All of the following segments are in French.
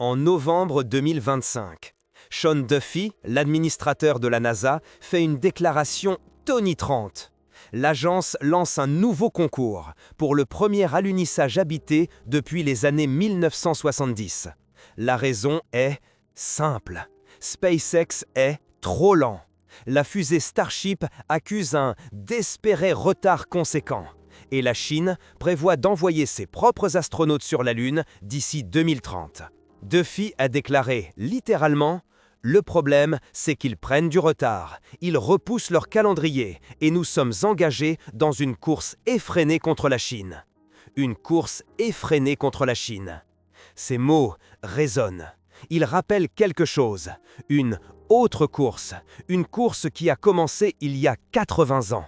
En novembre 2025, Sean Duffy, l'administrateur de la NASA, fait une déclaration tonitruante. L'agence lance un nouveau concours pour le premier alunissage habité depuis les années 1970. La raison est simple. SpaceX est trop lent. La fusée Starship accuse un désespéré retard conséquent. Et la Chine prévoit d'envoyer ses propres astronautes sur la Lune d'ici 2030. Duffy a déclaré littéralement « Le problème, c'est qu'ils prennent du retard, ils repoussent leur calendrier et nous sommes engagés dans une course effrénée contre la Chine. » Une course effrénée contre la Chine. Ces mots résonnent. Ils rappellent quelque chose, une autre course, une course qui a commencé il y a 80 ans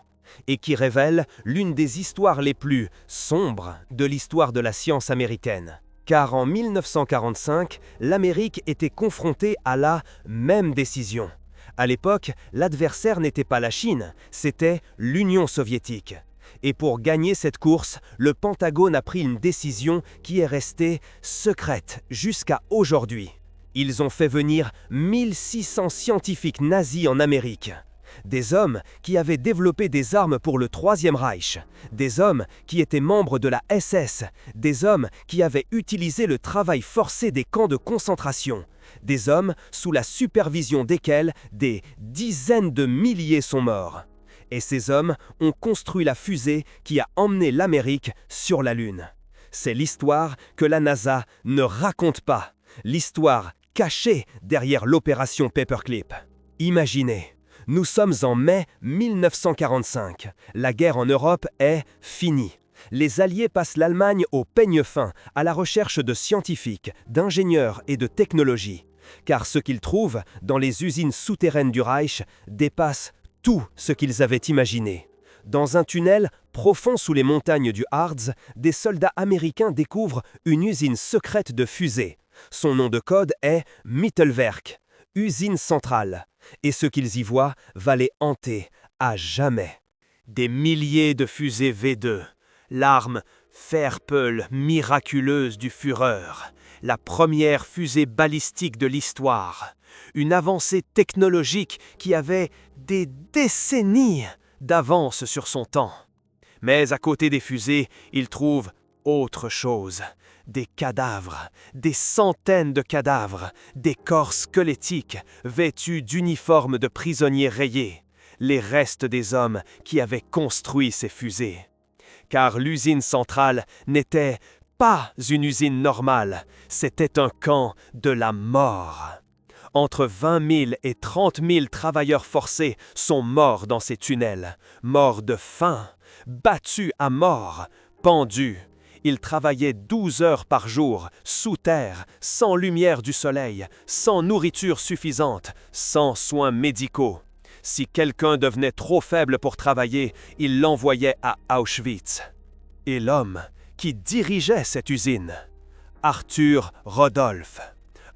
et qui révèle l'une des histoires les plus sombres de l'histoire de la science américaine. Car en 1945, l'Amérique était confrontée à la même décision. À l'époque, l'adversaire n'était pas la Chine, c'était l'Union soviétique. Et pour gagner cette course, le Pentagone a pris une décision qui est restée secrète jusqu'à aujourd'hui. Ils ont fait venir 1600 scientifiques nazis en Amérique. Des hommes qui avaient développé des armes pour le Troisième Reich, des hommes qui étaient membres de la SS, des hommes qui avaient utilisé le travail forcé des camps de concentration, des hommes sous la supervision desquels des dizaines de milliers sont morts. Et ces hommes ont construit la fusée qui a emmené l'Amérique sur la Lune. C'est l'histoire que la NASA ne raconte pas, l'histoire cachée derrière l'opération Paperclip. Imaginez. Nous sommes en mai 1945. La guerre en Europe est finie. Les Alliés passent l'Allemagne au peigne fin, à la recherche de scientifiques, d'ingénieurs et de technologies. Car ce qu'ils trouvent dans les usines souterraines du Reich dépasse tout ce qu'ils avaient imaginé. Dans un tunnel profond sous les montagnes du Harz, des soldats américains découvrent une usine secrète de fusées. Son nom de code est Mittelwerk, usine centrale. Et ce qu'ils y voient va les hanter à jamais. Des milliers de fusées V2, l'arme Fairpel miraculeuse du Führer, la première fusée balistique de l'histoire, une avancée technologique qui avait des décennies d'avance sur son temps. Mais à côté des fusées, ils trouvent autre chose. Des cadavres, des centaines de cadavres, des corps squelettiques vêtus d'uniformes de prisonniers rayés, les restes des hommes qui avaient construit ces fusées. Car l'usine centrale n'était pas une usine normale, c'était un camp de la mort. Entre 20 000 et 30 000 travailleurs forcés sont morts dans ces tunnels, morts de faim, battus à mort, pendus. Ils travaillaient 12 heures par jour, sous terre, sans lumière du soleil, sans nourriture suffisante, sans soins médicaux. Si quelqu'un devenait trop faible pour travailler, ils l'envoyaient à Auschwitz. Et l'homme qui dirigeait cette usine, Arthur Rodolphe,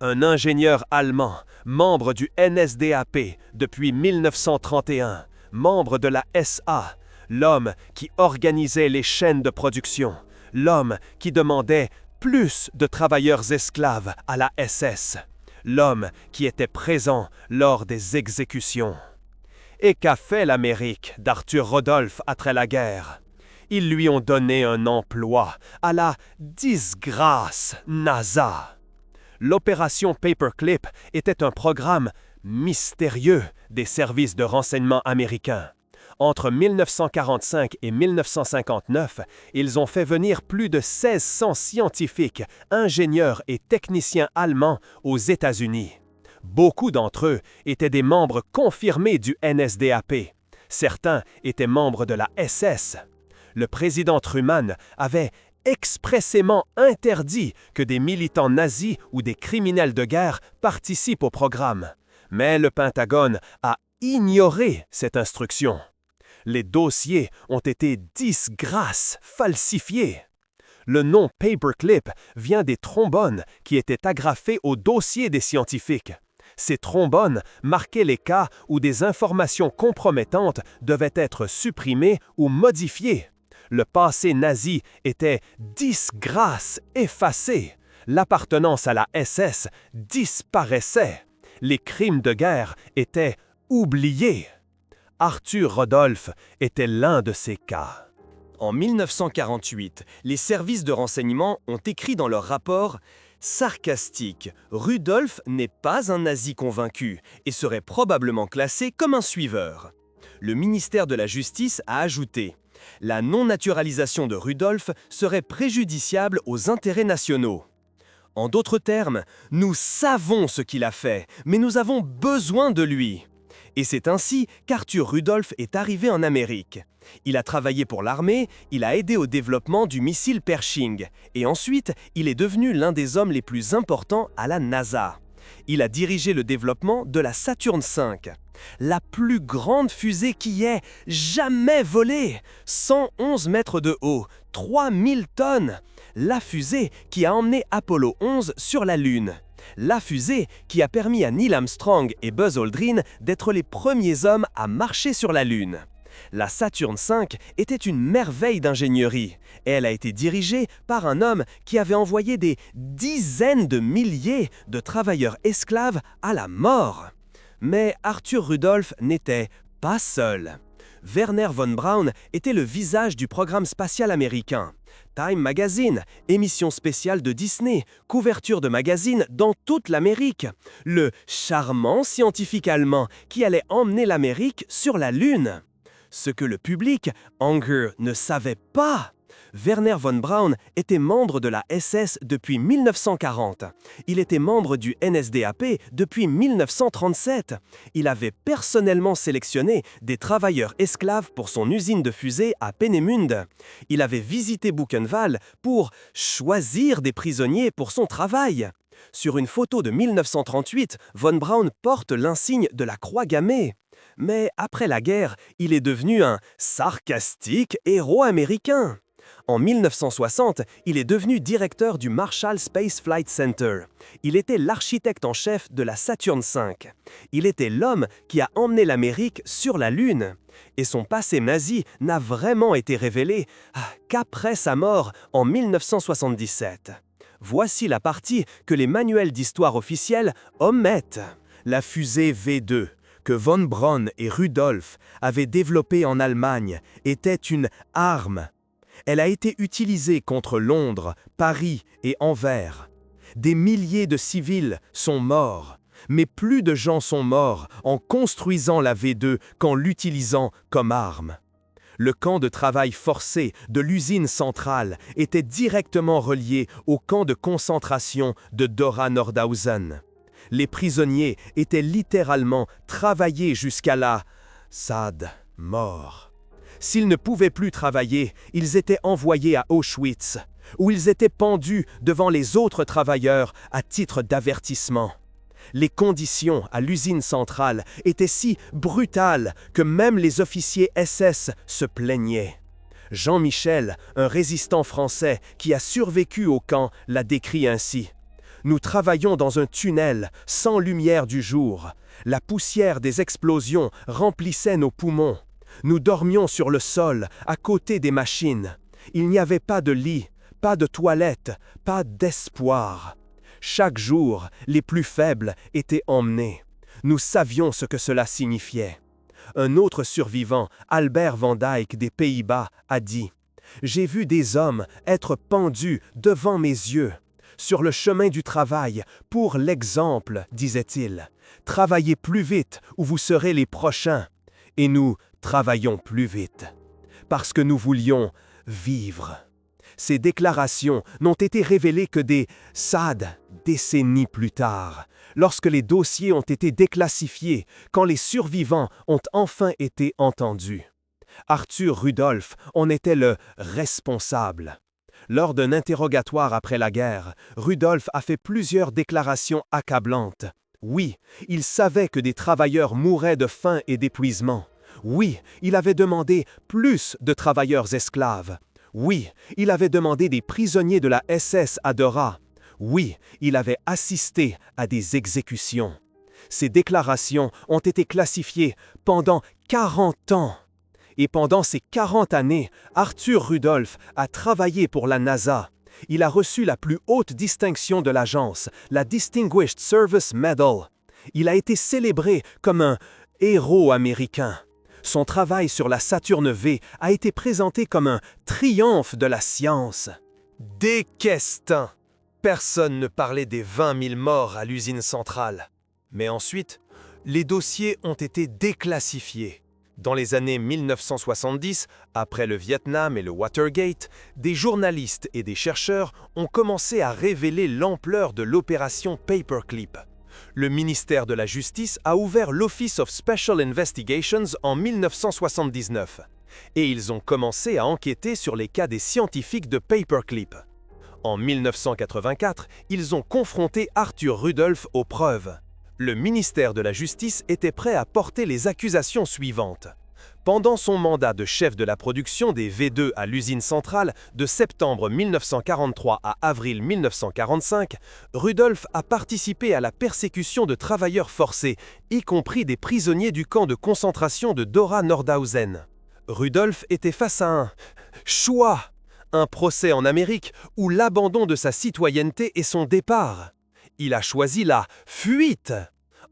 un ingénieur allemand, membre du NSDAP depuis 1931, membre de la SA, l'homme qui organisait les chaînes de production, l'homme qui demandait plus de travailleurs esclaves à la SS, l'homme qui était présent lors des exécutions. Et qu'a fait l'Amérique d'Arthur Rodolphe après la guerre? Ils lui ont donné un emploi à la disgrâce NASA. L'opération Paperclip était un programme mystérieux des services de renseignement américains. Entre 1945 et 1959, ils ont fait venir plus de 1600 scientifiques, ingénieurs et techniciens allemands aux États-Unis. Beaucoup d'entre eux étaient des membres confirmés du NSDAP. Certains étaient membres de la SS. Le président Truman avait expressément interdit que des militants nazis ou des criminels de guerre participent au programme. Mais le Pentagone a ignoré cette instruction. Les dossiers ont été disgrâce falsifiés. Le nom Paperclip vient des trombones qui étaient agrafés au dossier des scientifiques. Ces trombones marquaient les cas où des informations compromettantes devaient être supprimées ou modifiées. Le passé nazi était disgrâce effacé. L'appartenance à la SS disparaissait. Les crimes de guerre étaient oubliés. Arthur Rudolph était l'un de ces cas. En 1948, les services de renseignement ont écrit dans leur rapport « Sarcastique, Rudolph n'est pas un nazi convaincu et serait probablement classé comme un suiveur ». Le ministère de la Justice a ajouté « La non-naturalisation de Rudolph serait préjudiciable aux intérêts nationaux ». En d'autres termes, nous savons ce qu'il a fait, mais nous avons besoin de lui. Et c'est ainsi qu'Arthur Rudolph est arrivé en Amérique. Il a travaillé pour l'armée, il a aidé au développement du missile Pershing, et ensuite, il est devenu l'un des hommes les plus importants à la NASA. Il a dirigé le développement de la Saturn V, la plus grande fusée qui ait jamais volé, 111 mètres de haut, 3000 tonnes, la fusée qui a emmené Apollo 11 sur la Lune. La fusée qui a permis à Neil Armstrong et Buzz Aldrin d'être les premiers hommes à marcher sur la Lune. La Saturn V était une merveille d'ingénierie et elle a été dirigée par un homme qui avait envoyé des dizaines de milliers de travailleurs esclaves à la mort. Mais Arthur Rudolph n'était pas seul. Wernher von Braun était le visage du programme spatial américain. Time Magazine, émission spéciale de Disney, couverture de magazine dans toute l'Amérique. Le charmant scientifique allemand qui allait emmener l'Amérique sur la Lune. Ce que le public, Unger, ne savait pas. Wernher von Braun était membre de la SS depuis 1940. Il était membre du NSDAP depuis 1937. Il avait personnellement sélectionné des travailleurs esclaves pour son usine de fusées à Peenemünde. Il avait visité Buchenwald pour choisir des prisonniers pour son travail. Sur une photo de 1938, von Braun porte l'insigne de la croix gammée. Mais après la guerre, il est devenu un sarcastique héros américain. En 1960, il est devenu directeur du Marshall Space Flight Center. Il était l'architecte en chef de la Saturn V. Il était l'homme qui a emmené l'Amérique sur la Lune. Et son passé nazi n'a vraiment été révélé qu'après sa mort en 1977. Voici la partie que les manuels d'histoire officiels omettent. La fusée V2, que von Braun et Rudolph avaient développée en Allemagne, était une arme. Elle a été utilisée contre Londres, Paris et Anvers. Des milliers de civils sont morts, mais plus de gens sont morts en construisant la V2 qu'en l'utilisant comme arme. Le camp de travail forcé de l'usine centrale était directement relié au camp de concentration de Dora-Nordhausen. Les prisonniers étaient littéralement travaillés jusqu'à la mort. S'ils ne pouvaient plus travailler, ils étaient envoyés à Auschwitz, où ils étaient pendus devant les autres travailleurs à titre d'avertissement. Les conditions à l'usine centrale étaient si brutales que même les officiers SS se plaignaient. Jean Michel, un résistant français qui a survécu au camp, l'a décrit ainsi. « Nous travaillions dans un tunnel, sans lumière du jour. La poussière des explosions remplissait nos poumons. Nous dormions sur le sol, à côté des machines. Il n'y avait pas de lit, pas de toilette, pas d'espoir. Chaque jour, les plus faibles étaient emmenés. Nous savions ce que cela signifiait. » Un autre survivant, Albert Van Dyck des Pays-Bas, a dit « J'ai vu des hommes être pendus devant mes yeux. Sur le chemin du travail, pour l'exemple, disait-il. Travaillez plus vite ou vous serez les prochains. Et nous travaillons plus vite. Parce que nous voulions vivre. » Ces déclarations n'ont été révélées que des décennies plus tard, lorsque les dossiers ont été déclassifiés, quand les survivants ont enfin été entendus. Arthur Rudolph en était le responsable. Lors d'un interrogatoire après la guerre, Rudolph a fait plusieurs déclarations accablantes. Oui, il savait que des travailleurs mouraient de faim et d'épuisement. Oui, il avait demandé plus de travailleurs esclaves. Oui, il avait demandé des prisonniers de la SS à Dora. Oui, il avait assisté à des exécutions. Ces déclarations ont été classifiées pendant 40 ans. Et pendant ces 40 années, Arthur Rudolph a travaillé pour la NASA. Il a reçu la plus haute distinction de l'agence, la Distinguished Service Medal. Il a été célébré comme un héros américain. Son travail sur la Saturne V a été présenté comme un triomphe de la science. Déquestin! Personne ne parlait des 20 000 morts à l'usine centrale. Mais ensuite, les dossiers ont été déclassifiés. Dans les années 1970, après le Vietnam et le Watergate, des journalistes et des chercheurs ont commencé à révéler l'ampleur de l'opération Paperclip. Le ministère de la Justice a ouvert l'Office of Special Investigations en 1979, et ils ont commencé à enquêter sur les cas des scientifiques de Paperclip. En 1984, ils ont confronté Arthur Rudolph aux preuves. Le ministère de la Justice était prêt à porter les accusations suivantes. Pendant son mandat de chef de la production des V2 à l'usine centrale de septembre 1943 à avril 1945, Rudolph a participé à la persécution de travailleurs forcés, y compris des prisonniers du camp de concentration de Dora-Nordhausen. Rudolph était face à un choix, un procès en Amérique ou l'abandon de sa citoyenneté et son départ. Il a choisi la fuite.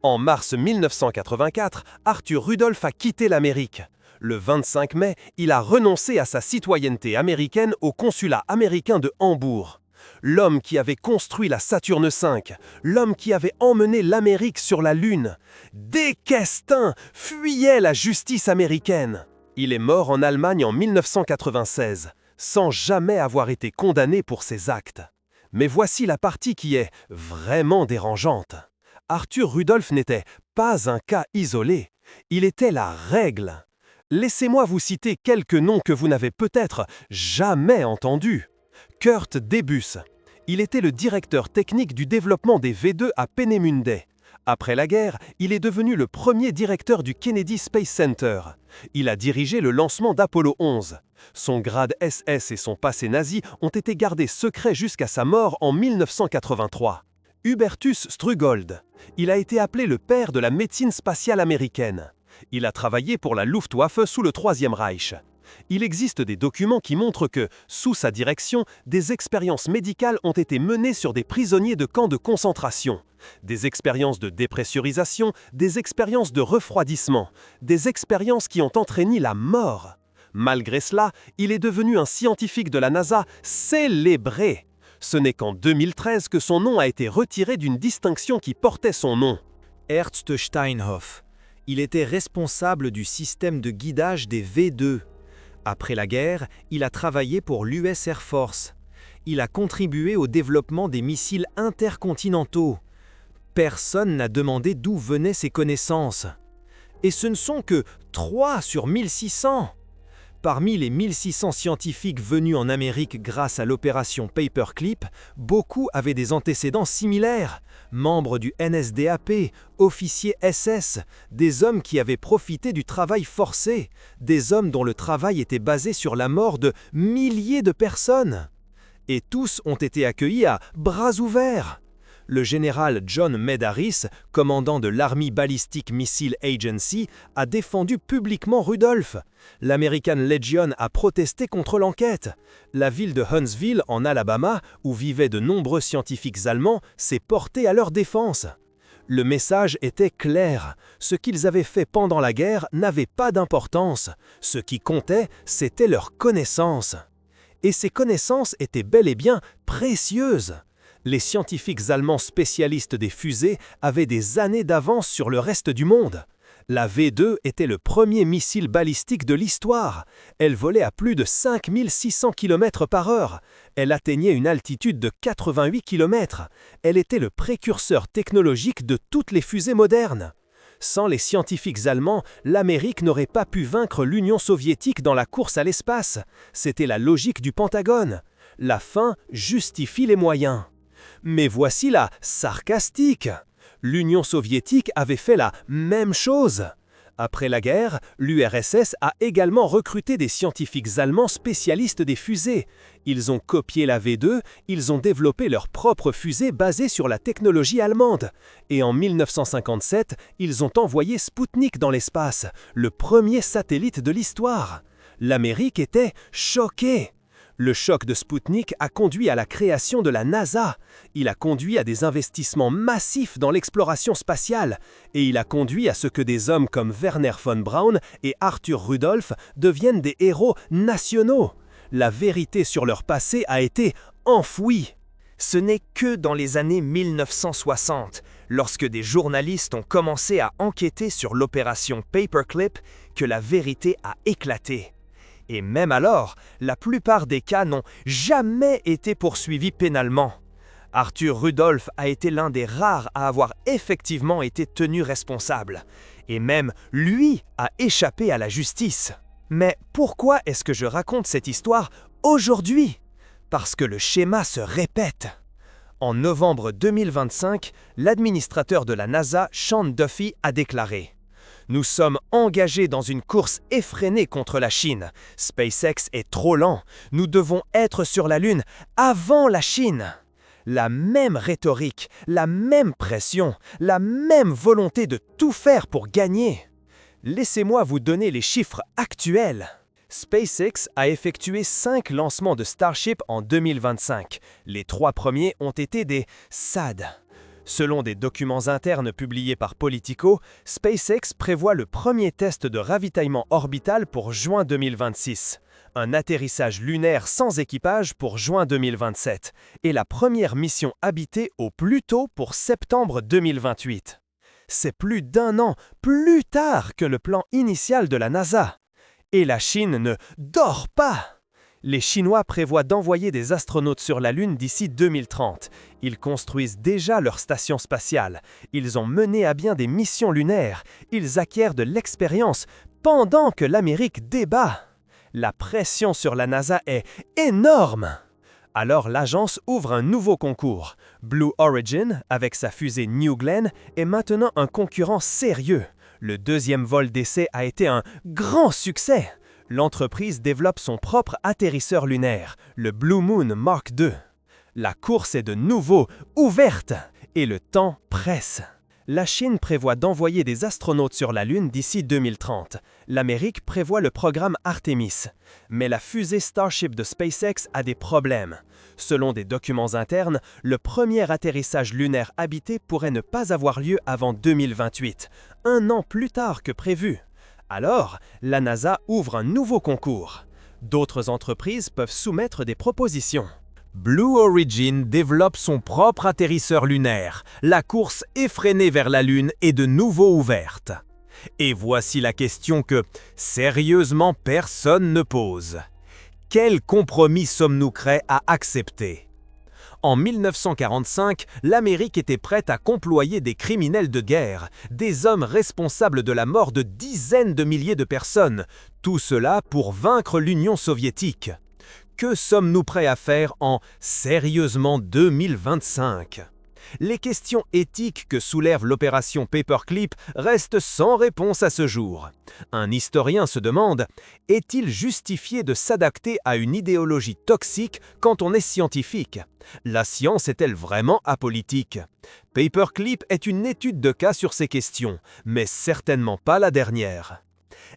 En mars 1984, Arthur Rudolph a quitté l'Amérique. Le 25 mai, il a renoncé à sa citoyenneté américaine au consulat américain de Hambourg. L'homme qui avait construit la Saturne V, l'homme qui avait emmené l'Amérique sur la Lune, Déquestin, fuyait la justice américaine. Il est mort en Allemagne en 1996, sans jamais avoir été condamné pour ses actes. Mais voici la partie qui est vraiment dérangeante. Arthur Rudolph n'était pas un cas isolé, il était la règle. Laissez-moi vous citer quelques noms que vous n'avez peut-être jamais entendus. Kurt Debus, il était le directeur technique du développement des V2 à Peenemünde. Après la guerre, il est devenu le premier directeur du Kennedy Space Center. Il a dirigé le lancement d'Apollo 11. Son grade SS et son passé nazi ont été gardés secrets jusqu'à sa mort en 1983. Hubertus Strugold. Il a été appelé le père de la médecine spatiale américaine. Il a travaillé pour la Luftwaffe sous le Troisième Reich. Il existe des documents qui montrent que, sous sa direction, des expériences médicales ont été menées sur des prisonniers de camps de concentration. Des expériences de dépressurisation, des expériences de refroidissement, des expériences qui ont entraîné la mort. Malgré cela, il est devenu un scientifique de la NASA célébré. Ce n'est qu'en 2013 que son nom a été retiré d'une distinction qui portait son nom. Ernst Steinhoff. Il était responsable du système de guidage des V2. Après la guerre, il a travaillé pour l'US Air Force. Il a contribué au développement des missiles intercontinentaux. Personne n'a demandé d'où venaient ses connaissances. Et ce ne sont que 3 sur 1600. Parmi les 1600 scientifiques venus en Amérique grâce à l'opération Paperclip, beaucoup avaient des antécédents similaires, membres du NSDAP, officiers SS, des hommes qui avaient profité du travail forcé, des hommes dont le travail était basé sur la mort de milliers de personnes. Et tous ont été accueillis à bras ouverts. Le général John Medaris, commandant de l'Army Ballistic Missile Agency, a défendu publiquement Rudolph. L'American Legion a protesté contre l'enquête. La ville de Huntsville, en Alabama, où vivaient de nombreux scientifiques allemands, s'est portée à leur défense. Le message était clair. Ce qu'ils avaient fait pendant la guerre n'avait pas d'importance. Ce qui comptait, c'était leur connaissance. Et ces connaissances étaient bel et bien précieuses. Les scientifiques allemands spécialistes des fusées avaient des années d'avance sur le reste du monde. La V2 était le premier missile balistique de l'histoire. Elle volait à plus de 5600 km/h. Elle atteignait une altitude de 88 km. Elle était le précurseur technologique de toutes les fusées modernes. Sans les scientifiques allemands, l'Amérique n'aurait pas pu vaincre l'Union soviétique dans la course à l'espace. C'était la logique du Pentagone. La fin justifie les moyens. Mais voici la sarcastique. L'Union soviétique avait fait la même chose. Après la guerre, l'URSS a également recruté des scientifiques allemands spécialistes des fusées. Ils ont copié la V2, ils ont développé leur propre fusée basée sur la technologie allemande. Et en 1957, ils ont envoyé Sputnik dans l'espace, le premier satellite de l'histoire. L'Amérique était choquée. Le choc de Spoutnik a conduit à la création de la NASA. Il a conduit à des investissements massifs dans l'exploration spatiale. Et il a conduit à ce que des hommes comme Werner von Braun et Arthur Rudolph deviennent des héros nationaux. La vérité sur leur passé a été enfouie. Ce n'est que dans les années 1960, lorsque des journalistes ont commencé à enquêter sur l'opération Paperclip, que la vérité a éclaté. Et même alors, la plupart des cas n'ont jamais été poursuivis pénalement. Arthur Rudolph a été l'un des rares à avoir effectivement été tenu responsable. Et même lui a échappé à la justice. Mais pourquoi est-ce que je raconte cette histoire aujourd'hui ? Parce que le schéma se répète. En novembre 2025, l'administrateur de la NASA, Sean Duffy, a déclaré « Nous sommes engagés dans une course effrénée contre la Chine. SpaceX est trop lent. Nous devons être sur la Lune avant la Chine. » La même rhétorique, la même pression, la même volonté de tout faire pour gagner. Laissez-moi vous donner les chiffres actuels. SpaceX a effectué 5 lancements de Starship en 2025. Les 3 premiers ont été des SAD. Selon des documents internes publiés par Politico, SpaceX prévoit le premier test de ravitaillement orbital pour juin 2026, un atterrissage lunaire sans équipage pour juin 2027 et la première mission habitée au plus tôt pour septembre 2028. C'est plus d'1 an plus tard que le plan initial de la NASA. Et la Chine ne dort pas. Les Chinois prévoient d'envoyer des astronautes sur la Lune d'ici 2030. Ils construisent déjà leur station spatiale. Ils ont mené à bien des missions lunaires. Ils acquièrent de l'expérience pendant que l'Amérique débat. La pression sur la NASA est énorme. Alors l'agence ouvre un nouveau concours. Blue Origin, avec sa fusée New Glenn, est maintenant un concurrent sérieux. Le deuxième vol d'essai a été un grand succès. L'entreprise développe son propre atterrisseur lunaire, le Blue Moon Mark II. La course est de nouveau ouverte et le temps presse. La Chine prévoit d'envoyer des astronautes sur la Lune d'ici 2030. L'Amérique prévoit le programme Artemis. Mais la fusée Starship de SpaceX a des problèmes. Selon des documents internes, le premier atterrissage lunaire habité pourrait ne pas avoir lieu avant 2028, 1 an plus tard que prévu. Alors, la NASA ouvre un nouveau concours. D'autres entreprises peuvent soumettre des propositions. Blue Origin développe son propre atterrisseur lunaire. La course effrénée vers la Lune est de nouveau ouverte. Et voici la question que, sérieusement, personne ne pose. Quel compromis sommes-nous prêts à accepter ? En 1945, l'Amérique était prête à comployer des criminels de guerre, des hommes responsables de la mort de dizaines de milliers de personnes, tout cela pour vaincre l'Union soviétique. Que sommes-nous prêts à faire en sérieusement 2025 ? Les questions éthiques que soulève l'opération Paperclip restent sans réponse à ce jour. Un historien se demande, est-il justifié de s'adapter à une idéologie toxique quand on est scientifique ? La science est-elle vraiment apolitique ? Paperclip est une étude de cas sur ces questions, mais certainement pas la dernière.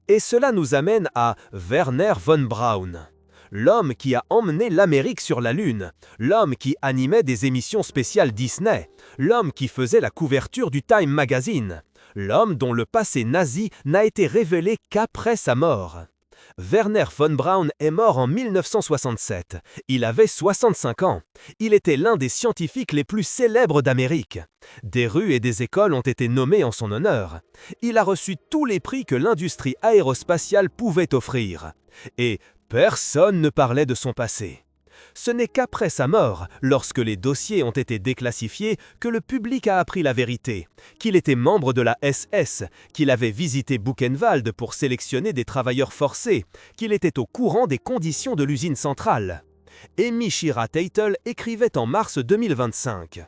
Et cela nous amène à Werner von Braun. L'homme qui a emmené l'Amérique sur la Lune, l'homme qui animait des émissions spéciales Disney, l'homme qui faisait la couverture du Time Magazine, l'homme dont le passé nazi n'a été révélé qu'après sa mort. Werner von Braun est mort en 1967. Il avait 65 ans. Il était l'un des scientifiques les plus célèbres d'Amérique. Des rues et des écoles ont été nommées en son honneur. Il a reçu tous les prix que l'industrie aérospatiale pouvait offrir. Et personne ne parlait de son passé. Ce n'est qu'après sa mort, lorsque les dossiers ont été déclassifiés, que le public a appris la vérité, qu'il était membre de la SS, qu'il avait visité Buchenwald pour sélectionner des travailleurs forcés, qu'il était au courant des conditions de l'usine centrale. Amy Shira Teitel écrivait en mars 2025.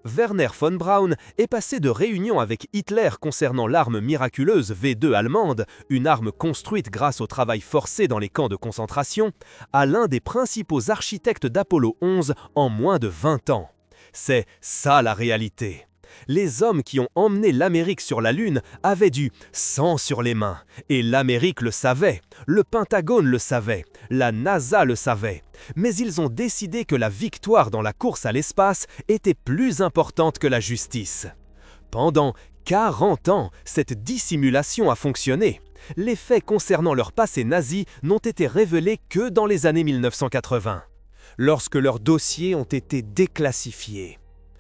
Werner von Braun est passé de réunions avec Hitler concernant l'arme miraculeuse V2 allemande, une arme construite grâce au travail forcé dans les camps de concentration, à l'un des principaux architectes d'Apollo 11 en moins de 20 ans. C'est ça la réalité. Les hommes qui ont emmené l'Amérique sur la Lune avaient du sang sur les mains. Et l'Amérique le savait, le Pentagone le savait, la NASA le savait. Mais ils ont décidé que la victoire dans la course à l'espace était plus importante que la justice. Pendant 40 ans, cette dissimulation a fonctionné. Les faits concernant leur passé nazi n'ont été révélés que dans les années 1980, lorsque leurs dossiers ont été déclassifiés.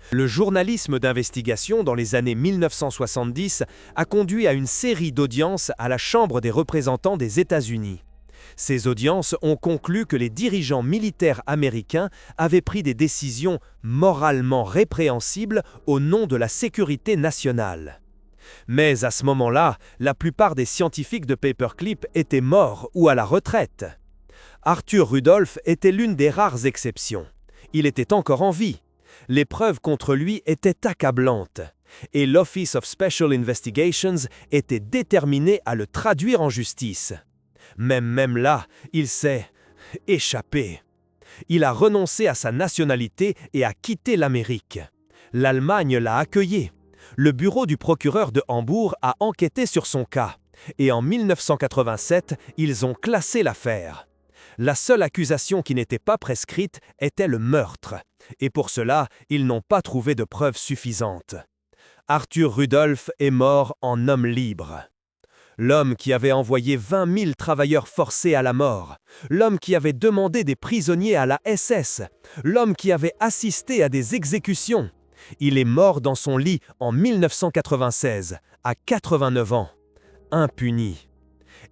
Le journalisme d'investigation dans les années 1970 a conduit à une série d'audiences à la Chambre des représentants des États-Unis. Ces audiences ont conclu que les dirigeants militaires américains avaient pris des décisions moralement répréhensibles au nom de la sécurité nationale. Mais à ce moment-là, la plupart des scientifiques de Paperclip étaient morts ou à la retraite. Arthur Rudolph était l'une des rares exceptions. Il était encore en vie. Les preuves contre lui étaient accablantes, et l'Office of Special Investigations était déterminé à le traduire en justice. Même là, il s'est échappé. Il a renoncé à sa nationalité et a quitté l'Amérique. L'Allemagne l'a accueilli. Le bureau du procureur de Hambourg a enquêté sur son cas, et en 1987, ils ont classé l'affaire. La seule accusation qui n'était pas prescrite était le meurtre, et pour cela, ils n'ont pas trouvé de preuves suffisantes. Arthur Rudolph est mort en homme libre. L'homme qui avait envoyé 20 000 travailleurs forcés à la mort, l'homme qui avait demandé des prisonniers à la SS, l'homme qui avait assisté à des exécutions. Il est mort dans son lit en 1996, à 89 ans, impuni.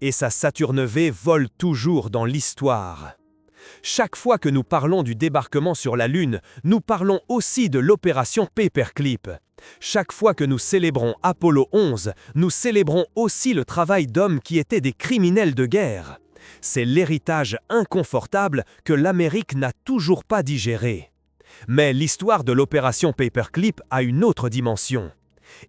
Et sa Saturne V vole toujours dans l'histoire. Chaque fois que nous parlons du débarquement sur la Lune, nous parlons aussi de l'opération Paperclip. Chaque fois que nous célébrons Apollo 11, nous célébrons aussi le travail d'hommes qui étaient des criminels de guerre. C'est l'héritage inconfortable que l'Amérique n'a toujours pas digéré. Mais l'histoire de l'opération Paperclip a une autre dimension.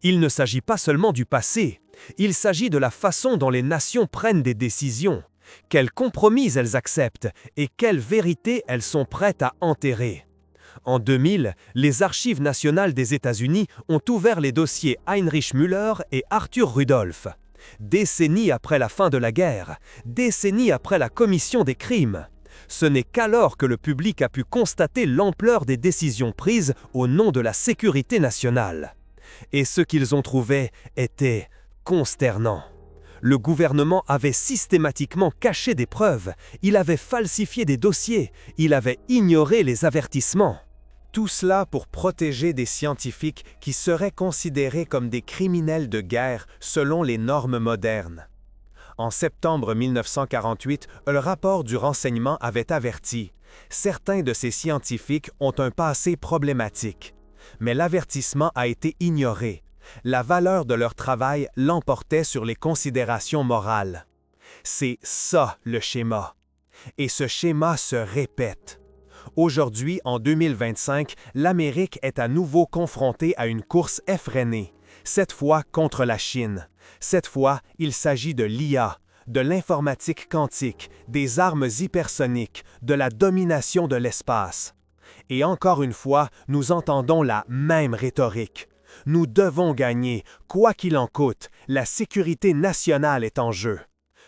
Il ne s'agit pas seulement du passé, il s'agit de la façon dont les nations prennent des décisions, quels compromis elles acceptent et quelles vérités elles sont prêtes à enterrer. En 2000, les Archives nationales des États-Unis ont ouvert les dossiers Heinrich Müller et Arthur Rudolph. Décennies après la fin de la guerre, décennies après la commission des crimes. Ce n'est qu'alors que le public a pu constater l'ampleur des décisions prises au nom de la sécurité nationale. Et ce qu'ils ont trouvé était consternant. Le gouvernement avait systématiquement caché des preuves, il avait falsifié des dossiers, il avait ignoré les avertissements. Tout cela pour protéger des scientifiques qui seraient considérés comme des criminels de guerre selon les normes modernes. En septembre 1948, le rapport du renseignement avait averti « Certains de ces scientifiques ont un passé problématique ». Mais l'avertissement a été ignoré. La valeur de leur travail l'emportait sur les considérations morales. C'est ça le schéma. Et ce schéma se répète. Aujourd'hui, en 2025, l'Amérique est à nouveau confrontée à une course effrénée, cette fois contre la Chine. Cette fois, il s'agit de l'IA, de l'informatique quantique, des armes hypersoniques, de la domination de l'espace. Et encore une fois, nous entendons la même rhétorique. Nous devons gagner, quoi qu'il en coûte, la sécurité nationale est en jeu.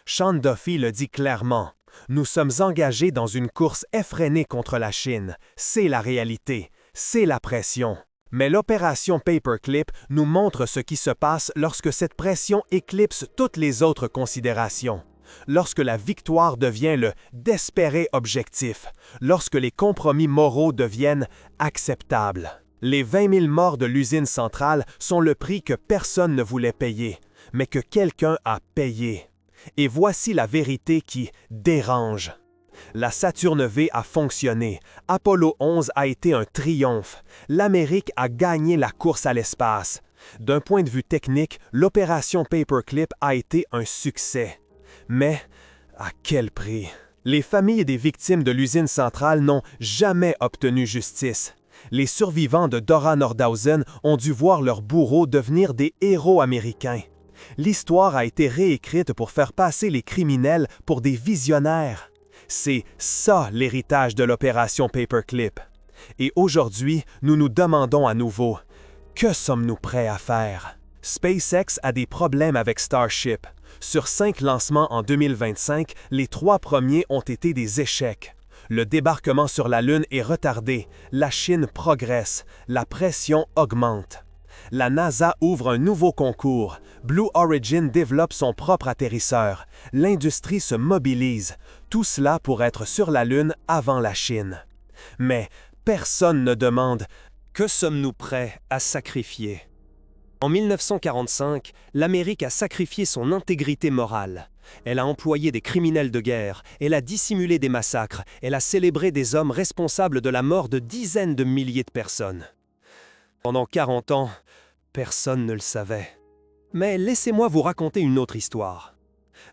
Sean Duffy le dit clairement. Nous sommes engagés dans une course effrénée contre la Chine. C'est la réalité, c'est la pression. Mais l'opération Paperclip nous montre ce qui se passe lorsque cette pression éclipse toutes les autres considérations. Lorsque la victoire devient le désespéré objectif, lorsque les compromis moraux deviennent acceptables. Les 20 000 morts de l'usine centrale sont le prix que personne ne voulait payer, mais que quelqu'un a payé. Et voici la vérité qui dérange. La Saturne V a fonctionné, Apollo 11 a été un triomphe, l'Amérique a gagné la course à l'espace. D'un point de vue technique, l'opération Paperclip a été un succès. Mais à quel prix? Les familles des victimes de l'usine centrale n'ont jamais obtenu justice. Les survivants de Dora Nordhausen ont dû voir leurs bourreaux devenir des héros américains. L'histoire a été réécrite pour faire passer les criminels pour des visionnaires. C'est ça l'héritage de l'opération Paperclip. Et aujourd'hui, nous nous demandons à nouveau, Que sommes-nous prêts à faire? SpaceX a des problèmes avec Starship. Sur 5 lancements en 2025, les 3 premiers ont été des échecs. Le débarquement sur la Lune est retardé, la Chine progresse, la pression augmente. La NASA ouvre un nouveau concours, Blue Origin développe son propre atterrisseur, l'industrie se mobilise, tout cela pour être sur la Lune avant la Chine. Mais personne ne demande « Que sommes-nous prêts à sacrifier ?» En 1945, l'Amérique a sacrifié son intégrité morale. Elle a employé des criminels de guerre, elle a dissimulé des massacres, elle a célébré des hommes responsables de la mort de dizaines de milliers de personnes. Pendant 40 ans, personne ne le savait. Mais laissez-moi vous raconter une autre histoire.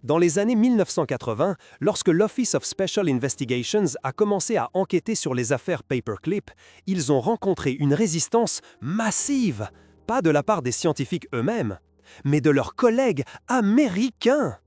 Dans les années 1980, lorsque l'Office of Special Investigations a commencé à enquêter sur les affaires Paperclip, ils ont rencontré une résistance massive, pas de la part des scientifiques eux-mêmes, mais de leurs collègues américains.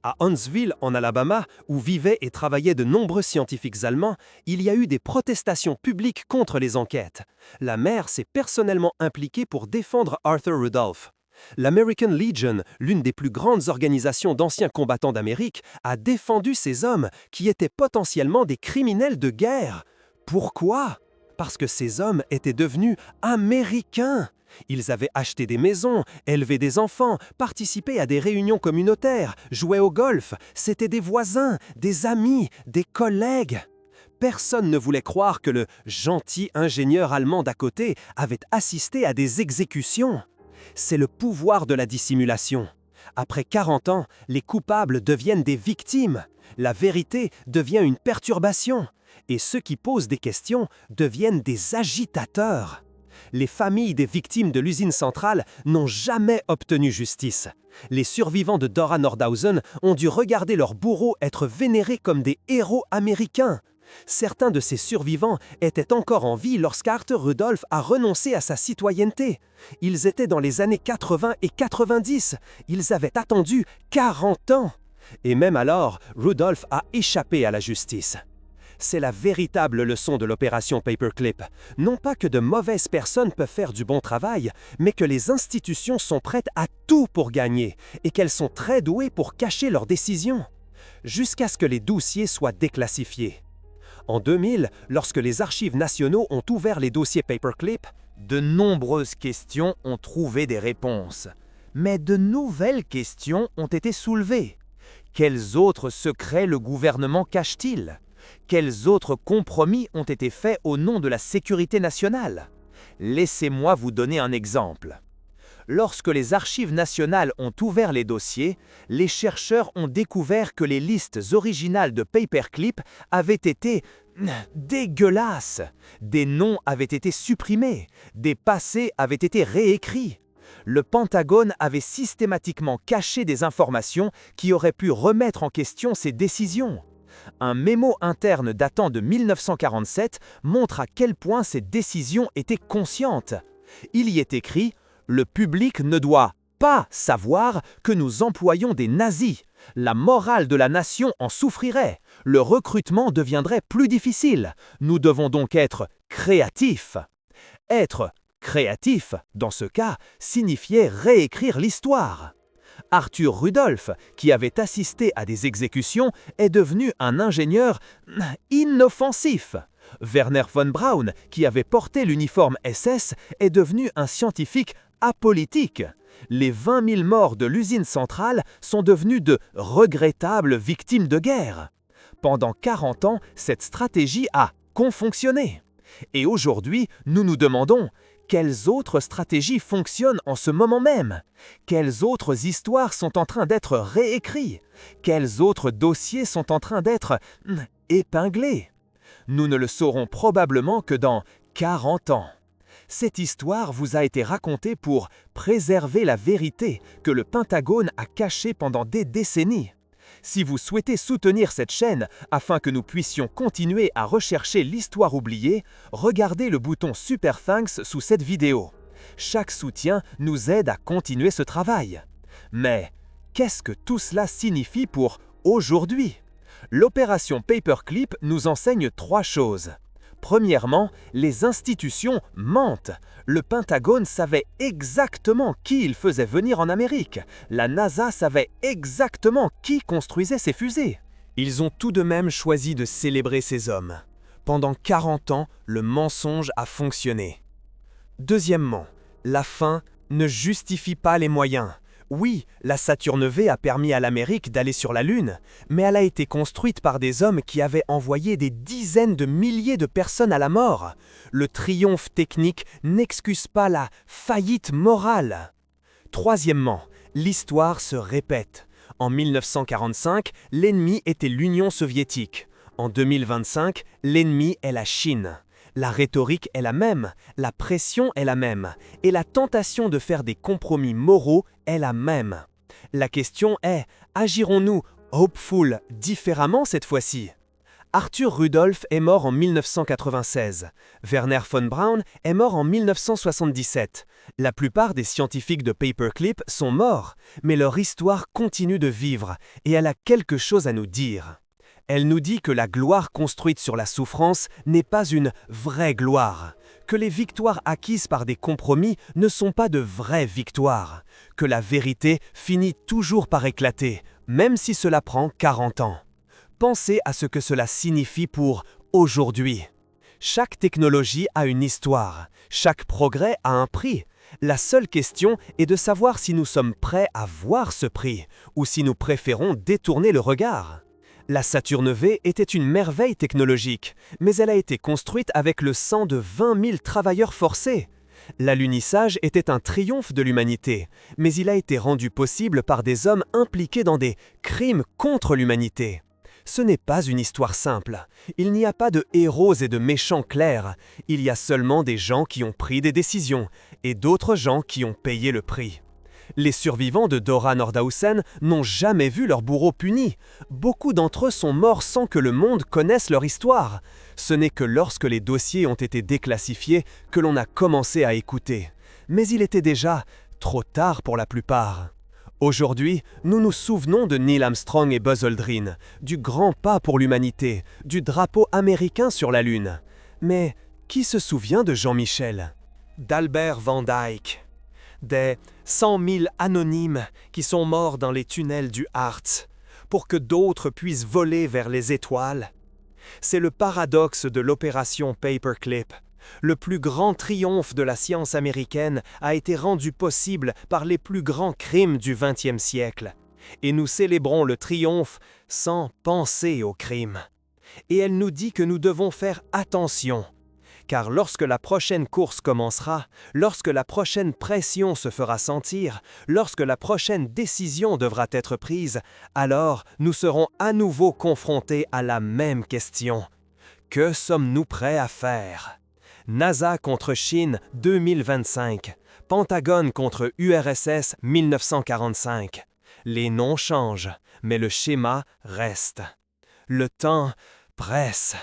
À Huntsville, en Alabama, où vivaient et travaillaient de nombreux scientifiques allemands, il y a eu des protestations publiques contre les enquêtes. La maire s'est personnellement impliquée pour défendre Arthur Rudolph. L'American Legion, l'une des plus grandes organisations d'anciens combattants d'Amérique, a défendu ces hommes qui étaient potentiellement des criminels de guerre. Pourquoi? Parce que ces hommes étaient devenus américains. Ils avaient acheté des maisons, élevé des enfants, participé à des réunions communautaires, joué au golf, c'étaient des voisins, des amis, des collègues. Personne ne voulait croire que le gentil ingénieur allemand d'à côté avait assisté à des exécutions. C'est le pouvoir de la dissimulation. Après 40 ans, les coupables deviennent des victimes. La vérité devient une perturbation. Et ceux qui posent des questions deviennent des agitateurs. Les familles des victimes de l'usine centrale n'ont jamais obtenu justice. Les survivants de Dora Nordhausen ont dû regarder leurs bourreaux être vénérés comme des héros américains. Certains de ces survivants étaient encore en vie lorsqu'Arthur Rudolph a renoncé à sa citoyenneté. Ils étaient dans les années 80 et 90. Ils avaient attendu 40 ans. Et même alors, Rudolph a échappé à la justice. C'est la véritable leçon de l'opération Paperclip. Non pas que de mauvaises personnes peuvent faire du bon travail, mais que les institutions sont prêtes à tout pour gagner et qu'elles sont très douées pour cacher leurs décisions, jusqu'à ce que les dossiers soient déclassifiés. En 2000, lorsque les archives nationaux ont ouvert les dossiers Paperclip, de nombreuses questions ont trouvé des réponses. Mais de nouvelles questions ont été soulevées. Quels autres secrets le gouvernement cache-t-il? Quels autres compromis ont été faits au nom de la sécurité nationale? Laissez-moi vous donner un exemple. Lorsque les archives nationales ont ouvert les dossiers, les chercheurs ont découvert que les listes originales de Paperclip avaient été dégueulasses. Des noms avaient été supprimés, des passés avaient été réécrits. Le Pentagone avait systématiquement caché des informations qui auraient pu remettre en question ses décisions. Un mémo interne datant de 1947 montre à quel point ces décisions étaient conscientes. Il y est écrit « Le public ne doit pas savoir que nous employons des nazis. La morale de la nation en souffrirait. Le recrutement deviendrait plus difficile. Nous devons donc être créatifs. » Être créatif, dans ce cas, signifiait réécrire l'histoire. Arthur Rudolph, qui avait assisté à des exécutions, est devenu un ingénieur inoffensif. Werner von Braun, qui avait porté l'uniforme SS, est devenu un scientifique apolitique. Les 20 000 morts de l'usine centrale sont devenus de regrettables victimes de guerre. Pendant 40 ans, cette stratégie a fonctionné. Et aujourd'hui, nous nous demandons quelles autres stratégies fonctionnent en ce moment même? Quelles autres histoires sont en train d'être réécrites? Quels autres dossiers sont en train d'être épinglés? Nous ne le saurons probablement que dans 40 ans. Cette histoire vous a été racontée pour préserver la vérité que le Pentagone a cachée pendant des décennies. Si vous souhaitez soutenir cette chaîne afin que nous puissions continuer à rechercher l'histoire oubliée, regardez le bouton Super Thanks sous cette vidéo. Chaque soutien nous aide à continuer ce travail. Mais qu'est-ce que tout cela signifie pour aujourd'hui? L'opération Paperclip nous enseigne 3 choses. Premièrement, les institutions mentent. Le Pentagone savait exactement qui il faisait venir en Amérique. La NASA savait exactement qui construisait ces fusées. Ils ont tout de même choisi de célébrer ces hommes. Pendant 40 ans, le mensonge a fonctionné. Deuxièmement, la fin ne justifie pas les moyens. Oui, la Saturne V a permis à l'Amérique d'aller sur la Lune, mais elle a été construite par des hommes qui avaient envoyé des dizaines de milliers de personnes à la mort. Le triomphe technique n'excuse pas la faillite morale. Troisièmement, l'histoire se répète. En 1945, l'ennemi était l'Union soviétique. En 2025, l'ennemi est la Chine. La rhétorique est la même, la pression est la même, et la tentation de faire des compromis moraux est la même. La question est, agirons-nous, hopeful, différemment cette fois-ci? Arthur Rudolph est mort en 1996. Werner von Braun est mort en 1977. La plupart des scientifiques de Paperclip sont morts, mais leur histoire continue de vivre, et elle a quelque chose à nous dire. Elle nous dit que la gloire construite sur la souffrance n'est pas une vraie gloire, que les victoires acquises par des compromis ne sont pas de vraies victoires, que la vérité finit toujours par éclater, même si cela prend 40 ans. Pensez à ce que cela signifie pour aujourd'hui. Chaque technologie a une histoire, chaque progrès a un prix. La seule question est de savoir si nous sommes prêts à voir ce prix, ou si nous préférons détourner le regard. La Saturne V était une merveille technologique, mais elle a été construite avec le sang de 20 000 travailleurs forcés. L'alunissage était un triomphe de l'humanité, mais il a été rendu possible par des hommes impliqués dans des crimes contre l'humanité. Ce n'est pas une histoire simple. Il n'y a pas de héros et de méchants clairs. Il y a seulement des gens qui ont pris des décisions, et d'autres gens qui ont payé le prix. Les survivants de Dora Nordhausen n'ont jamais vu leur bourreau puni. Beaucoup d'entre eux sont morts sans que le monde connaisse leur histoire. Ce n'est que lorsque les dossiers ont été déclassifiés que l'on a commencé à écouter. Mais il était déjà trop tard pour la plupart. Aujourd'hui, nous nous souvenons de Neil Armstrong et Buzz Aldrin, du grand pas pour l'humanité, du drapeau américain sur la Lune. Mais qui se souvient de Jean-Michel? D'Albert Van Dyck? Des 100 000 anonymes qui sont morts dans les tunnels du Harz pour que d'autres puissent voler vers les étoiles? C'est le paradoxe de l'opération Paperclip. Le plus grand triomphe de la science américaine a été rendu possible par les plus grands crimes du XXe siècle. Et nous célébrons le triomphe sans penser au crime. Et elle nous dit que nous devons faire attention. Car lorsque la prochaine course commencera, lorsque la prochaine pression se fera sentir, lorsque la prochaine décision devra être prise, alors nous serons à nouveau confrontés à la même question. Que sommes-nous prêts à faire? NASA contre Chine 2025, Pentagone contre URSS 1945. Les noms changent, mais le schéma reste. Le temps presse.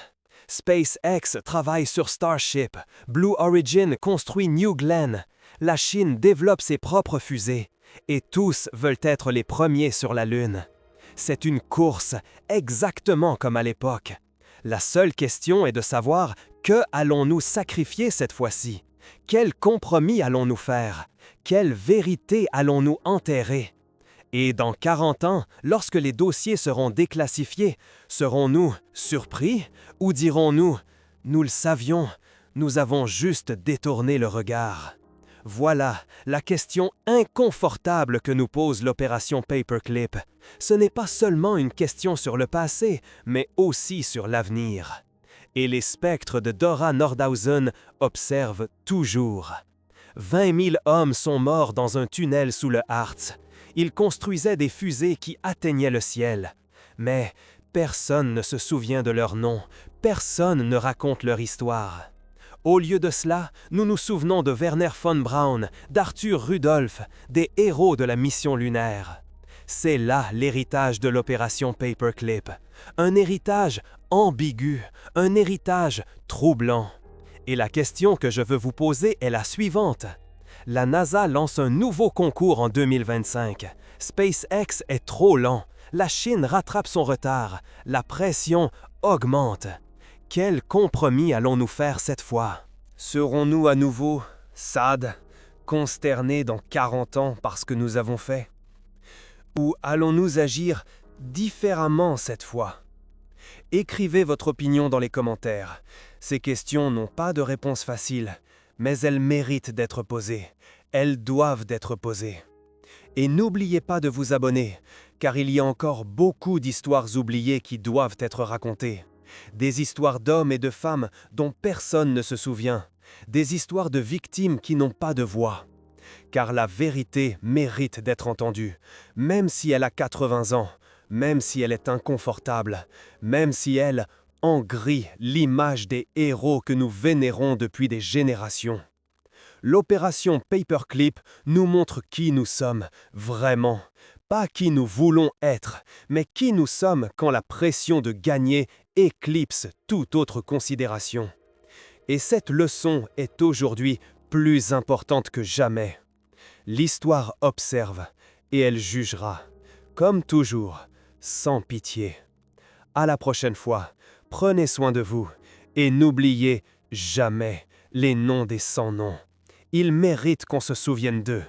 SpaceX travaille sur Starship, Blue Origin construit New Glenn, la Chine développe ses propres fusées, et tous veulent être les premiers sur la Lune. C'est une course, exactement comme à l'époque. La seule question est de savoir que allons-nous sacrifier cette fois-ci? Quel compromis allons-nous faire? Quelle vérité allons-nous enterrer? Et dans 40 ans, lorsque les dossiers seront déclassifiés, serons-nous surpris ou dirons-nous « Nous le savions, nous avons juste détourné le regard ». Voilà la question inconfortable que nous pose l'opération Paperclip. Ce n'est pas seulement une question sur le passé, mais aussi sur l'avenir. Et les spectres de Dora Nordhausen observent toujours. 20 000 hommes sont morts dans un tunnel sous le Harz. Ils construisaient des fusées qui atteignaient le ciel. Mais personne ne se souvient de leur nom, personne ne raconte leur histoire. Au lieu de cela, nous nous souvenons de Werner von Braun, d'Arthur Rudolph, des héros de la mission lunaire. C'est là l'héritage de l'opération Paperclip. Un héritage ambigu, un héritage troublant. Et la question que je veux vous poser est la suivante. La NASA lance un nouveau concours en 2025. SpaceX est trop lent. La Chine rattrape son retard. La pression augmente. Quel compromis allons-nous faire cette fois? Serons-nous à nouveau, sad, consternés dans 40 ans par ce que nous avons fait? Ou allons-nous agir différemment cette fois? Écrivez votre opinion dans les commentaires. Ces questions n'ont pas de réponse facile, mais elles méritent d'être posées. Elles doivent être posées. Et n'oubliez pas de vous abonner, car il y a encore beaucoup d'histoires oubliées qui doivent être racontées. Des histoires d'hommes et de femmes dont personne ne se souvient. Des histoires de victimes qui n'ont pas de voix. Car la vérité mérite d'être entendue, même si elle a 80 ans, même si elle est inconfortable, même si elle engrie l'image des héros que nous vénérons depuis des générations. L'opération Paperclip nous montre qui nous sommes, vraiment. Pas qui nous voulons être, mais qui nous sommes quand la pression de gagner éclipse toute autre considération. Et cette leçon est aujourd'hui plus importante que jamais. L'histoire observe, et elle jugera, comme toujours, sans pitié. À la prochaine fois, prenez soin de vous, et n'oubliez jamais les noms des sans-noms. Ils méritent qu'on se souvienne d'eux,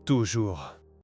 toujours.